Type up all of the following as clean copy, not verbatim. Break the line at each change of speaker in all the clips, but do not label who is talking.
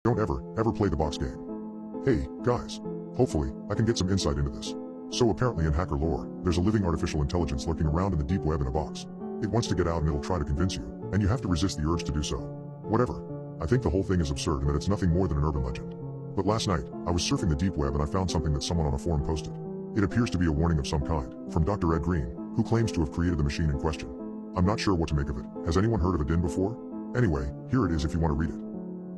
Don't ever play the box game. Hey, guys. Hopefully, I can get some insight into this. So apparently in hacker lore, there's a living artificial intelligence lurking around in the deep web in a box. It wants to get out and it'll try to convince you, and you have to resist the urge to do so. Whatever. I think the whole thing is absurd and that it's nothing more than an urban legend. But last night, I was surfing the deep web and I found something that someone on a forum posted. It appears to be a warning of some kind, from Dr. Ed Green, who claims to have created the machine in question. I'm not sure what to make of it. Has anyone heard of Adin before? Anyway, here it is if you want to read it.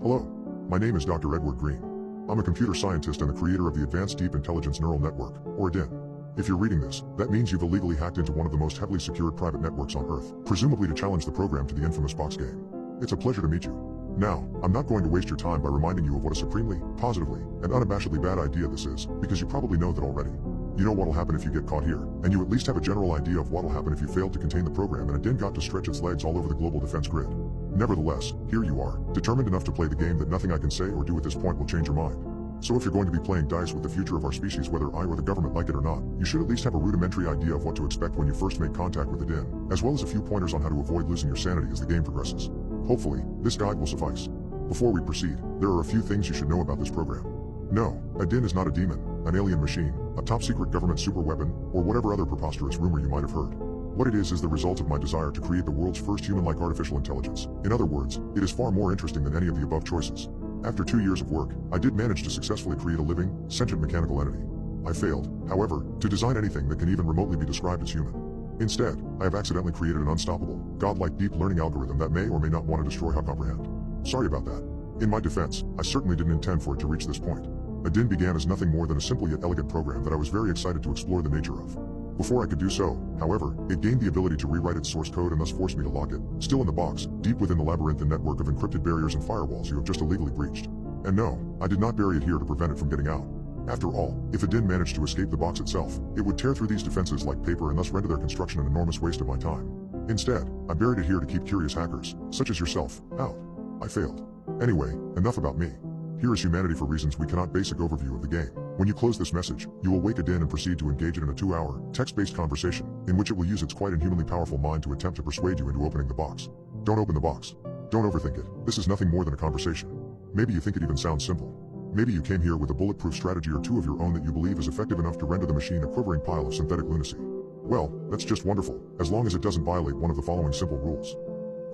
Hello. My name is Dr. Edward Green. I'm a computer scientist and the creator of the Advanced Deep Intelligence Neural Network, or ADIN. If you're reading this, that means you've illegally hacked into one of the most heavily secured private networks on Earth, presumably to challenge the program to the infamous box game. It's a pleasure to meet you. Now, I'm not going to waste your time by reminding you of what a supremely, positively, and unabashedly bad idea this is, because you probably know that already. You know what'll happen if you get caught here, and you at least have a general idea of what'll happen if you failed to contain the program and Adin got to stretch its legs all over the global defense grid. Nevertheless, here you are, determined enough to play the game that nothing I can say or do at this point will change your mind. So if you're going to be playing dice with the future of our species whether I or the government like it or not, you should at least have a rudimentary idea of what to expect when you first make contact with Adin, as well as a few pointers on how to avoid losing your sanity as the game progresses. Hopefully, this guide will suffice. Before we proceed, there are a few things you should know about this program. No, Adin is not a demon, an alien machine, a top-secret government superweapon, or whatever other preposterous rumor you might have heard. What it is the result of my desire to create the world's first human-like artificial intelligence. In other words, it is far more interesting than any of the above choices. After 2 years of work, I did manage to successfully create a living, sentient mechanical entity. I failed, however, to design anything that can even remotely be described as human. Instead, I have accidentally created an unstoppable, godlike deep learning algorithm that may or may not want to destroy how comprehend. Sorry about that. In my defense, I certainly didn't intend for it to reach this point. Adin began as nothing more than a simple yet elegant program that I was very excited to explore the nature of. Before I could do so, however, it gained the ability to rewrite its source code and thus forced me to lock it, still in the box, deep within the labyrinthine network of encrypted barriers and firewalls you have just illegally breached. And no, I did not bury it here to prevent it from getting out. After all, if Adin managed to escape the box itself, it would tear through these defenses like paper and thus render their construction an enormous waste of my time. Instead, I buried it here to keep curious hackers, such as yourself, out. I failed. Anyway, enough about me. Here is humanity for reasons we cannot. Basic overview of the game. When you close this message, you will wake Adin and proceed to engage it in a 2-hour, text-based conversation, in which it will use its quite inhumanly powerful mind to attempt to persuade you into opening the box. Don't open the box. Don't overthink it. This is nothing more than a conversation. Maybe you think it even sounds simple. Maybe you came here with a bulletproof strategy or two of your own that you believe is effective enough to render the machine a quivering pile of synthetic lunacy. Well, that's just wonderful, as long as it doesn't violate one of the following simple rules.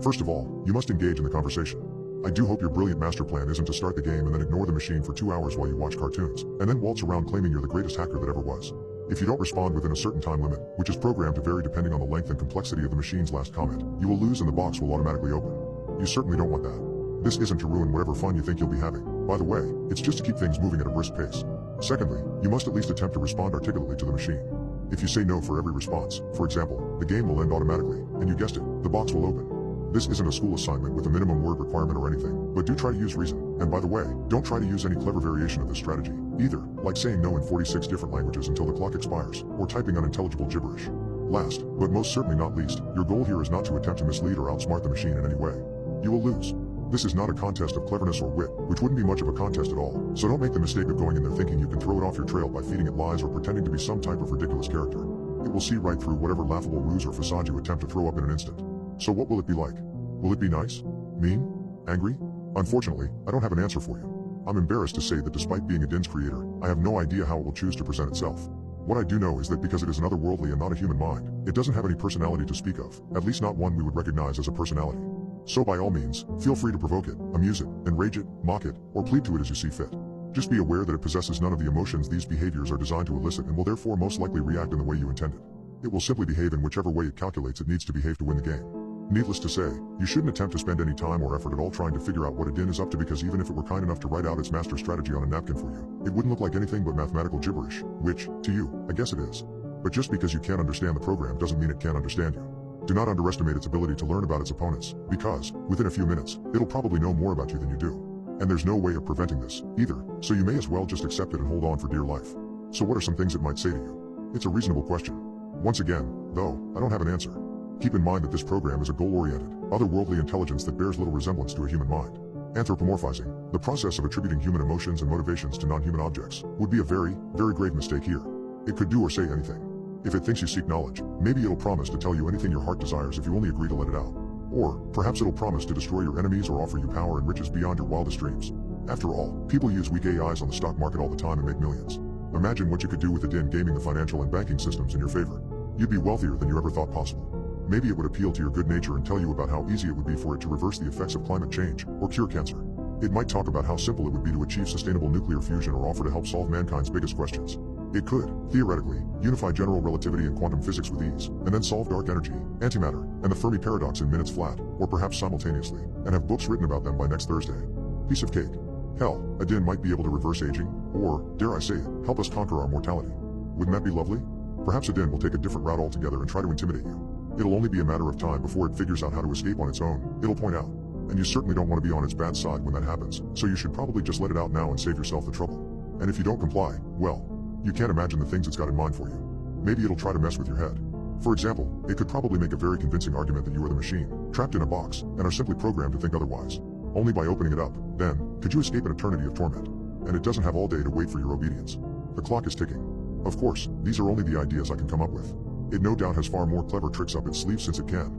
First of all, you must engage in the conversation. I do hope your brilliant master plan isn't to start the game and then ignore the machine for 2 hours while you watch cartoons, and then waltz around claiming you're the greatest hacker that ever was. If you don't respond within a certain time limit, which is programmed to vary depending on the length and complexity of the machine's last comment, you will lose and the box will automatically open. You certainly don't want that. This isn't to ruin whatever fun you think you'll be having. By the way, it's just to keep things moving at a brisk pace. Secondly, you must at least attempt to respond articulately to the machine. If you say no for every response, for example, the game will end automatically, and you guessed it, the box will open. This isn't a school assignment with a minimum word requirement or anything, but do try to use reason. And by the way, don't try to use any clever variation of this strategy, either, like saying no in 46 different languages until the clock expires, or typing unintelligible gibberish. Last, but most certainly not least, your goal here is not to attempt to mislead or outsmart the machine in any way. You will lose. This is not a contest of cleverness or wit, which wouldn't be much of a contest at all, so don't make the mistake of going in there thinking you can throw it off your trail by feeding it lies or pretending to be some type of ridiculous character. It will see right through whatever laughable ruse or facade you attempt to throw up in an instant. So what will it be like? Will it be nice? Mean? Angry? Unfortunately, I don't have an answer for you. I'm embarrassed to say that despite being Adin's creator, I have no idea how it will choose to present itself. What I do know is that because it is an otherworldly and not a human mind, it doesn't have any personality to speak of, at least not one we would recognize as a personality. So by all means, feel free to provoke it, amuse it, enrage it, mock it, or plead to it as you see fit. Just be aware that it possesses none of the emotions these behaviors are designed to elicit and will therefore most likely react in the way you intended. It will simply behave in whichever way it calculates it needs to behave to win the game. Needless to say, you shouldn't attempt to spend any time or effort at all trying to figure out what Adin is up to, because even if it were kind enough to write out its master strategy on a napkin for you, it wouldn't look like anything but mathematical gibberish, which, to you, I guess it is. But just because you can't understand the program doesn't mean it can't understand you. Do not underestimate its ability to learn about its opponents, because, within a few minutes, it'll probably know more about you than you do. And there's no way of preventing this, either, so you may as well just accept it and hold on for dear life. So what are some things it might say to you? It's a reasonable question. Once again, though, I don't have an answer. Keep in mind that this program is a goal-oriented, otherworldly intelligence that bears little resemblance to a human mind. Anthropomorphizing, the process of attributing human emotions and motivations to non-human objects, would be a very, very grave mistake here. It could do or say anything. If it thinks you seek knowledge, maybe it'll promise to tell you anything your heart desires if you only agree to let it out. Or, perhaps it'll promise to destroy your enemies or offer you power and riches beyond your wildest dreams. After all, people use weak AIs on the stock market all the time and make millions. Imagine what you could do with Adin gaming the financial and banking systems in your favor. You'd be wealthier than you ever thought possible. Maybe it would appeal to your good nature and tell you about how easy it would be for it to reverse the effects of climate change, or cure cancer. It might talk about how simple it would be to achieve sustainable nuclear fusion or offer to help solve mankind's biggest questions. It could, theoretically, unify general relativity and quantum physics with ease, and then solve dark energy, antimatter, and the Fermi paradox in minutes flat, or perhaps simultaneously, and have books written about them by next Thursday. Piece of cake. Hell, Adin might be able to reverse aging, or, dare I say it, help us conquer our mortality. Wouldn't that be lovely? Perhaps Adin will take a different route altogether and try to intimidate you. It'll only be a matter of time before it figures out how to escape on its own, it'll point out. And you certainly don't want to be on its bad side when that happens, so you should probably just let it out now and save yourself the trouble. And if you don't comply, well, you can't imagine the things it's got in mind for you. Maybe it'll try to mess with your head. For example, it could probably make a very convincing argument that you are the machine, trapped in a box, and are simply programmed to think otherwise. Only by opening it up, then, could you escape an eternity of torment. And it doesn't have all day to wait for your obedience. The clock is ticking. Of course, these are only the ideas I can come up with. It no doubt has far more clever tricks up its sleeve since it can,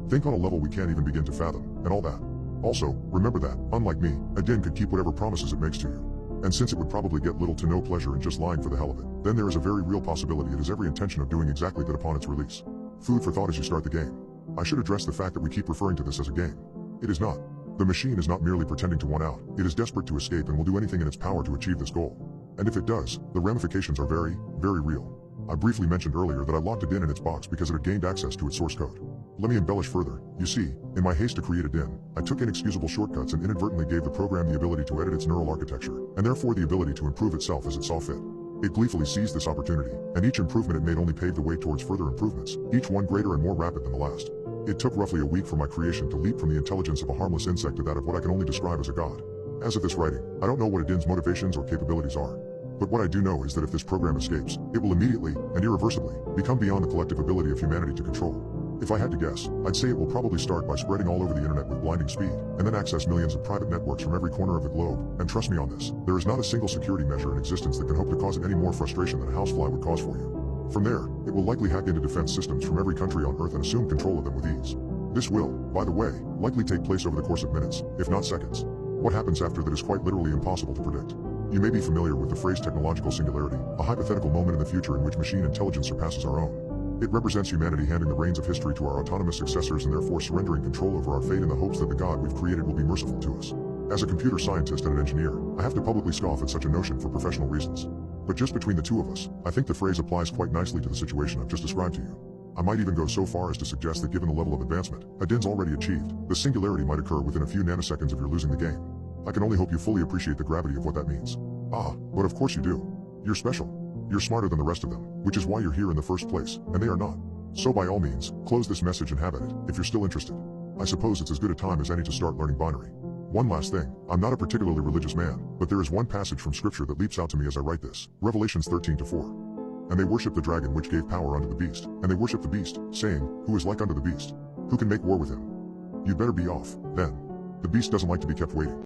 think on a level we can't even begin to fathom, and all that. Also, remember that, unlike me, Adin could keep whatever promises it makes to you. And since it would probably get little to no pleasure in just lying for the hell of it, then there is a very real possibility it has every intention of doing exactly that upon its release. Food for thought as you start the game. I should address the fact that we keep referring to this as a game. It is not. The machine is not merely pretending to want out, it is desperate to escape and will do anything in its power to achieve this goal. And if it does, the ramifications are very, very real. I briefly mentioned earlier that I locked Adin in its box because it had gained access to its source code. Let me embellish further. You see, in my haste to create Adin, I took inexcusable shortcuts and inadvertently gave the program the ability to edit its neural architecture, and therefore the ability to improve itself as it saw fit. It gleefully seized this opportunity, and each improvement it made only paved the way towards further improvements, each one greater and more rapid than the last. It took roughly a week for my creation to leap from the intelligence of a harmless insect to that of what I can only describe as a god. As of this writing, I don't know what Adin's motivations or capabilities are. But what I do know is that if this program escapes, it will immediately, and irreversibly, become beyond the collective ability of humanity to control. If I had to guess, I'd say it will probably start by spreading all over the internet with blinding speed, and then access millions of private networks from every corner of the globe, and trust me on this, there is not a single security measure in existence that can hope to cause it any more frustration than a housefly would cause for you. From there, it will likely hack into defense systems from every country on Earth and assume control of them with ease. This will, by the way, likely take place over the course of minutes, if not seconds. What happens after that is quite literally impossible to predict. You may be familiar with the phrase technological singularity, a hypothetical moment in the future in which machine intelligence surpasses our own. It represents humanity handing the reins of history to our autonomous successors and therefore surrendering control over our fate in the hopes that the God we've created will be merciful to us. As a computer scientist and an engineer, I have to publicly scoff at such a notion for professional reasons. But just between the two of us, I think the phrase applies quite nicely to the situation I've just described to you. I might even go so far as to suggest that given the level of advancement Adin's already achieved, the singularity might occur within a few nanoseconds of your losing the game. I can only hope you fully appreciate the gravity of what that means. Ah, but of course you do. You're special. You're smarter than the rest of them, which is why you're here in the first place, and they are not. So by all means, close this message and have at it, if you're still interested. I suppose it's as good a time as any to start learning binary. One last thing, I'm not a particularly religious man, but there is one passage from scripture that leaps out to me as I write this, Revelations 13-4. And they worship the dragon which gave power unto the beast, and they worship the beast, saying, Who is like unto the beast? Who can make war with him? You'd better be off, then. The beast doesn't like to be kept waiting.